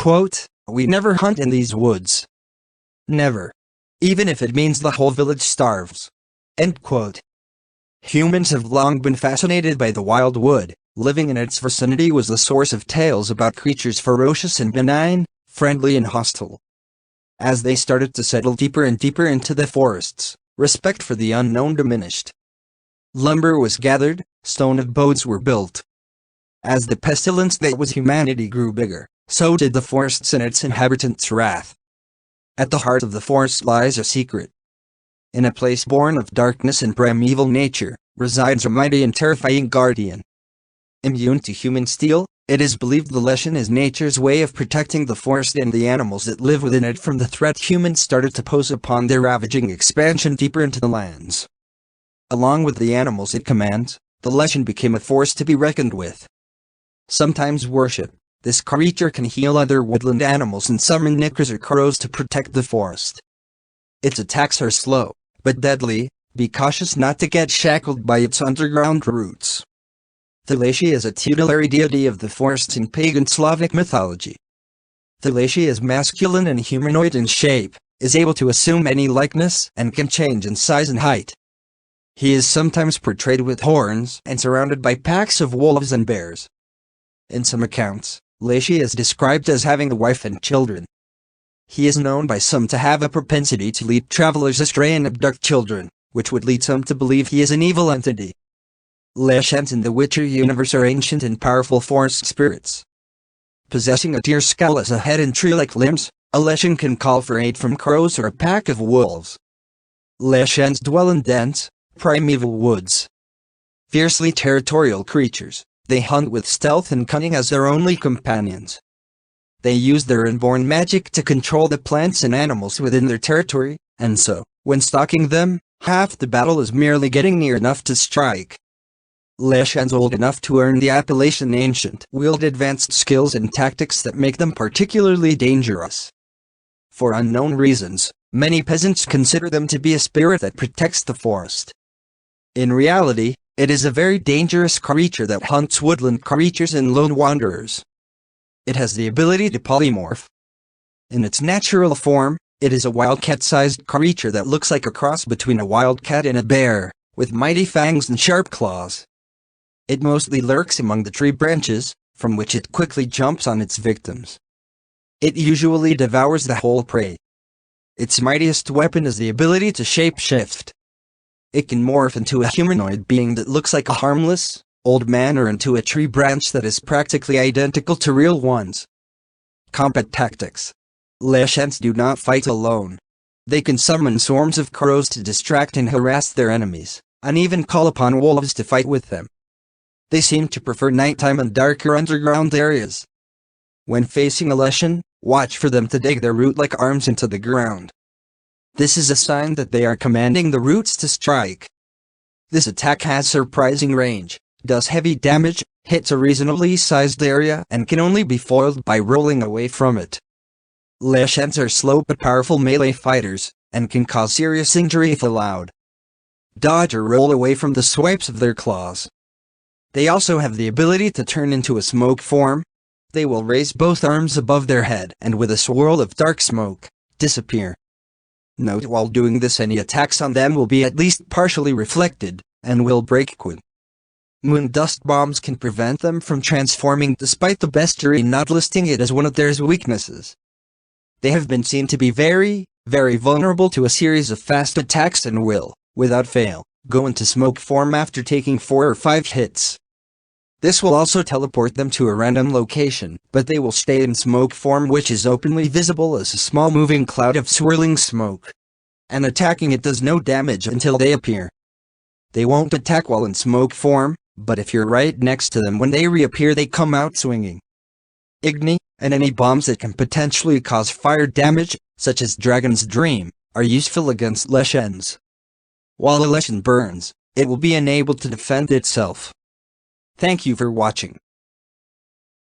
Quote, "We never hunt in these woods. Never. Even if it means the whole village starves." End quote. Humans have long been fascinated by the wild wood. Living in its vicinity was the source of tales about creatures ferocious and benign, friendly and hostile. As they started to settle deeper and deeper into the forests, respect for the unknown diminished. Lumber was gathered, stone abodes were built. As the pestilence that was humanity grew bigger, so did the forests and its inhabitants' wrath. At the heart of the forest lies a secret. In a place born of darkness and primeval nature, resides a mighty and terrifying guardian. Immune to human steel, it is believed the Leshen is nature's way of protecting the forest and the animals that live within it from the threat humans started to pose upon their ravaging expansion deeper into the lands. Along with the animals it commands, the Leshen became a force to be reckoned with. Sometimes worshipped, this creature can heal other woodland animals and summon nickers or crows to protect the forest. Its attacks are slow, but deadly. Be cautious not to get shackled by its underground roots. The Leshen is a tutelary deity of the forests in pagan Slavic mythology. The Leshen is masculine and humanoid in shape, is able to assume any likeness and can change in size and height. He is sometimes portrayed with horns and surrounded by packs of wolves and bears. In some accounts, Leshen is described as having a wife and children. He is known by some to have a propensity to lead travelers astray and abduct children, which would lead some to believe he is an evil entity. Leshens in the Witcher universe are ancient and powerful forest spirits. Possessing a deer skull as a head and tree-like limbs, a Leshen can call for aid from crows or a pack of wolves. Leshens dwell in dense, primeval woods. Fiercely territorial creatures, they hunt with stealth and cunning as their only companions. They use their inborn magic to control the plants and animals within their territory, and so, when stalking them, half the battle is merely getting near enough to strike. Leshens old enough to earn the appellation ancient wield advanced skills and tactics that make them particularly dangerous. For unknown reasons, many peasants consider them to be a spirit that protects the forest. In reality, it is a very dangerous creature that hunts woodland creatures and lone wanderers. It has the ability to polymorph. In its natural form, it is a wildcat-sized creature that looks like a cross between a wildcat and a bear, with mighty fangs and sharp claws. It mostly lurks among the tree branches, from which it quickly jumps on its victims. It usually devours the whole prey. Its mightiest weapon is the ability to shape-shift. It can morph into a humanoid being that looks like a harmless, old man or into a tree branch that is practically identical to real ones. Combat tactics. Leshens do not fight alone. They can summon swarms of crows to distract and harass their enemies, and even call upon wolves to fight with them. They seem to prefer nighttime and darker underground areas. When facing a Leshen, watch for them to dig their root-like arms into the ground. This is a sign that they are commanding the roots to strike. This attack has surprising range, does heavy damage, hits a reasonably sized area and can only be foiled by rolling away from it. Leshens are slow but powerful melee fighters, and can cause serious injury if allowed. Dodge or roll away from the swipes of their claws. They also have the ability to turn into a smoke form. They will raise both arms above their head and with a swirl of dark smoke, disappear. Note while doing this any attacks on them will be at least partially reflected, and will break quick. Moon dust bombs can prevent them from transforming despite the Bestiary not listing it as one of their weaknesses. They have been seen to be very, very vulnerable to a series of fast attacks and will, without fail, go into smoke form after taking 4 or 5 hits. This will also teleport them to a random location, but they will stay in smoke form which is openly visible as a small moving cloud of swirling smoke. And attacking it does no damage until they appear. They won't attack while in smoke form, but if you're right next to them when they reappear they come out swinging. Igni, and any bombs that can potentially cause fire damage, such as Dragon's Dream, are useful against Leshens. While a Leshen burns, it will be unable to defend itself. Thank you for watching.